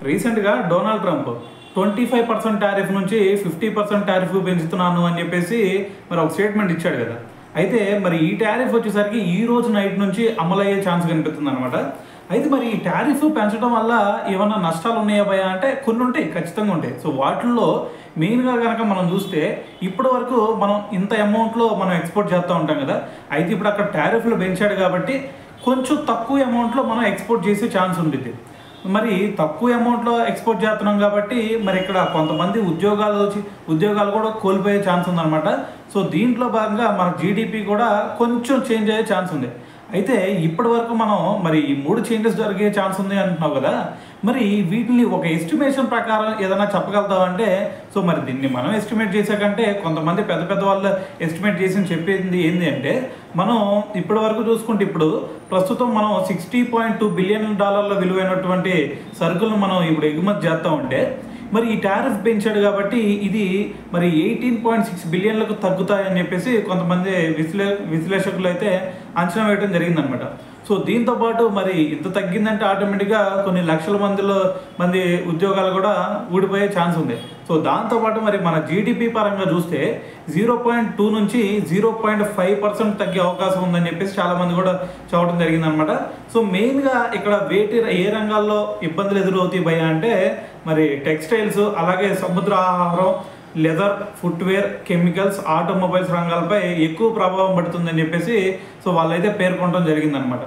రీసెంట్గా Donald Trump 25% tariff నుంచి 50% tariff పెంచుతున్నాను అని చెప్పేసి మరి ఒక స్టేట్మెంట్ ఇచ్చాడు కదా. అయితే మరి ఈ టారిఫ్ వచ్చేసరికి ఈ రోజు నైట్ నుంచి అమలయ్యే ఛాన్స్ కనిపిస్తుంది అనమాట. అయితే మరి ఈ టారిఫ్ పెంచడం వల్ల ఏమన్నా నష్టాలు ఉన్నాయా భయ అంటే కొన్ని ఉంటాయి, ఖచ్చితంగా ఉంటాయి. సో వాటిల్లో మెయిన్గా కనుక మనం చూస్తే ఇప్పటి వరకు మనం ఇంత అమౌంట్లో మనం ఎక్స్పోర్ట్ చేస్తూ ఉంటాం కదా. అయితే ఇప్పుడు అక్కడ టారిఫ్లు పెంచాడు కాబట్టి కొంచెం తక్కువ అమౌంట్లో మనం ఎక్స్పోర్ట్ చేసే ఛాన్స్ ఉంటుంది. మరి తక్కువ అమౌంట్లో ఎక్స్పోర్ట్ చేస్తున్నాం కాబట్టి మరి ఇక్కడ కొంతమంది ఉద్యోగాలు కూడా కోల్పోయే ఛాన్స్ ఉందన్నమాట. సో దీంట్లో భాగంగా మన జీడిపి కూడా కొంచెం చేంజ్ అయ్యే ఛాన్స్ ఉంది. అయితే ఇప్పటి వరకు మనం మరి ఈ 3 చేంజెస్ జరిగే ఛాన్స్ ఉంది అంటున్నావు కదా. మరి వీటిని ఒక ఎస్టిమేషన్ ప్రకారం ఏదైనా చెప్పగలుగుతామంటే, సో మరి దీన్ని మనం ఎస్టిమేట్ చేసాకంటే కొంతమంది పెద్ద వాళ్ళు ఎస్టిమేట్ చేసి చెప్పేది ఏంటి అంటే, మనం ఇప్పటి వరకు చూసుకుంటే ఇప్పుడు ప్రస్తుతం మనం $60.2 బిలియన్ విలువైనటువంటి సరుకులను మనం ఇప్పుడు ఎగుమతి చేస్తూ ఉంటే, మరి ఈ టారిఫ్ పెంచాడు కాబట్టి ఇది మరి 18.6 బిలియన్లకు తగ్గుతాయని చెప్పేసి కొంతమంది విశ్లేషకులు అయితే అంచనా వేయడం జరిగిందనమాట. సో దీంతోపాటు మరి ఇంత తగ్గిందంటే ఆటోమేటిక్గా కొన్ని లక్షల మంది ఉద్యోగాలు కూడా ఊడిపోయే ఛాన్స్ ఉంది. సో దాంతోపాటు మరి మన జీడిపి పరంగా చూస్తే 0.2 నుంచి 0.5% తగ్గే అవకాశం ఉందని చెప్పేసి చాలామంది కూడా చెప్పడం జరిగిందనమాట. సో మెయిన్గా ఇక్కడ ఏ రంగాల్లో ఇబ్బందులు ఎదురవుతాయి భయ అంటే మరి టెక్స్టైల్స్, అలాగే సముద్ర ఆహారం, లెదర్, ఫుట్వేర్, కెమికల్స్, ఆటోమొబైల్స్ రంగాలపై ఎక్కువ ప్రభావం పడుతుందని చెప్పేసి సో వాళ్ళైతే పేర్కొనడం జరిగిందనమాట.